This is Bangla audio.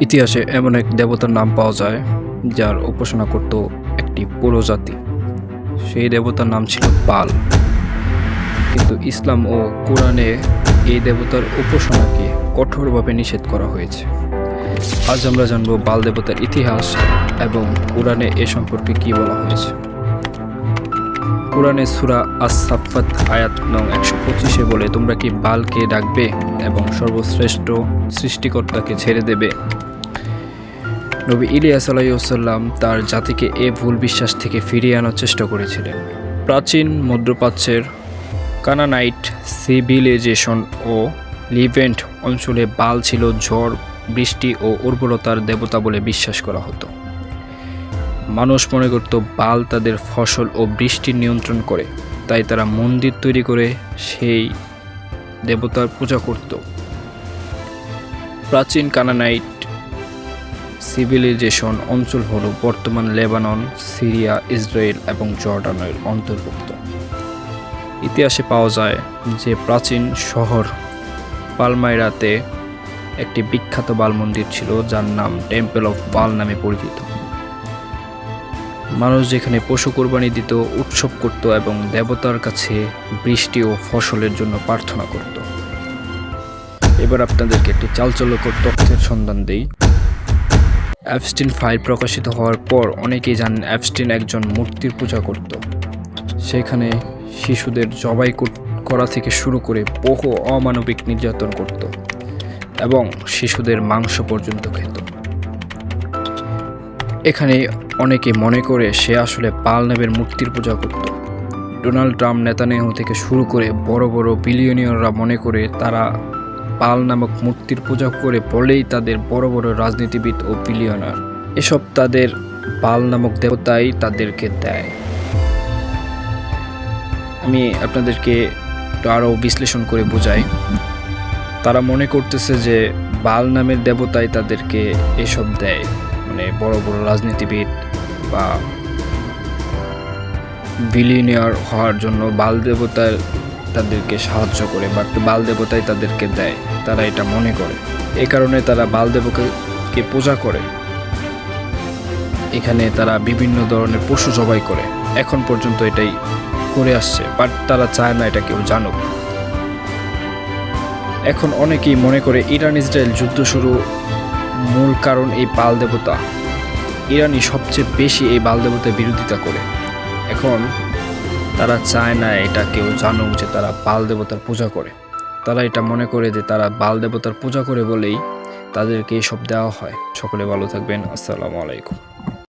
ইতিহাসে এমন এক দেবতার নাম পাওয়া যায় যার উপাসনা করত একটি পুরো জাতি। সেই দেবতার নাম ছিল বাল। কিন্তু ইসলাম ও কোরআনে এই দেবতার উপাসনাকে কঠোরভাবে নিষেধ করা হয়েছে। আজ আমরা জানব বাল দেবতার ইতিহাস এবং কোরআনে এ সম্পর্কে কি বলা হয়েছে। কোরআনে সূরা আস-সাফফাত আয়াত নং 125 বলে, তোমরা কি বালকে ডাকবে এবং সর্বশ্রেষ্ঠ সৃষ্টিকর্তাকে ছেড়ে দেবে? নবী ইলিয়াস আলাইহিসসালাম তার জাতিকে এ ভুল বিশ্বাস থেকে ফিরিয়ে আনার চেষ্টা করেছিলেন। প্রাচীন মধ্যপ্রাচ্যের কানানাইট সিভিলাইজেশন ও লিভেন্ট অঞ্চলে বাল ছিল ঝড়, বৃষ্টি ও উর্বরতার দেবতা বলে বিশ্বাস করা হতো। মানুষ মনে করত বাল তাদের ফসল ও বৃষ্টি নিয়ন্ত্রণ করে, তাই তারা মন্দির তৈরি করে সেই দেবতার পূজা করত। প্রাচীন কানানাইট সিভিলাইজেশন অঞ্চল হল বর্তমান লেবানন, সিরিয়া, ইসরায়েল এবং জর্ডানের অন্তর্ভুক্ত। ইতিহাসে পাওয়া যায় যে প্রাচীন শহর পালমাইরাতে একটি বিখ্যাত বাল মন্দির ছিল, যার নাম টেম্পল অফ বাল নামে পরিচিত। মানুষ যেখানে পশু কোরবানি দিত, উৎসব করত এবং দেবতার কাছে বৃষ্টি ও ফসলের জন্য প্রার্থনা করত। এবার আপনাদেরকে একটি চাঞ্চল্যকর তথ্যের সন্ধান দেই। অ্যাপস্টিন ফাইল প্রকাশিত হওয়ার পর অনেকেই জানেন অ্যাপস্টিন একজন মূর্তির পূজা করত। সেখানে শিশুদের জবাই করা থেকে শুরু করে বহু অমানবিক নির্যাতন করত এবং শিশুদের মাংস পর্যন্ত খেত। এখানে অনেকে মনে করে সে আসলে বাল নামের মূর্তির পূজা করত। ডোনাল্ড ট্রাম্প, নেতানিয়াহু থেকে শুরু করে বড় বড় বিলিয়নিয়াররা মনে করে তারা বাল নামক মূর্তির পূজা করে বলেই তাদের বড় বড় রাজনীতিবিদ ও বিলিয়নার। এসব তাদের বাল নামক দেবতাই তাদেরকে দেয়। আমি আপনাদেরকে আরও বিশ্লেষণ করে বোঝাই। তারা মনে করতেছে যে বাল নামের দেবতাই তাদেরকে এসব দেয়, মানে বড় বড় রাজনীতিবিদ বা বিলিয়নিয়ার হওয়ার জন্য বাল দেবতার তাদেরকে সাহায্য করে, বাট বাল দেবতাই তাদেরকে দেয়, তারা এটা মনে করে। এই কারণে তারা বাল দেবতাকে পূজা করে। এখানে তারা বিভিন্ন ধরনের পশু জবাই করে, এখন পর্যন্ত এটাই করে আসছে, বাট তারা চায় না এটা কেউ জানুক। এখন অনেকেই মনে করে ইরান ইসরায়েল যুদ্ধ শুরু মূল কারণ এই বাল দেবতা। ইরানই সবচেয়ে বেশি এই বাল দেবতার বিরোধিতা করে। এখন তারা চায় না এটা কেউ জানুক যে তারা বাল দেবতার পূজা করে। তারা এটা মনে করে যে তারা বাল দেবতার পূজা করে বলেই তাদেরকে এসব দেওয়া হয়। সকলে ভালো থাকবেন। আসসালামু আলাইকুম।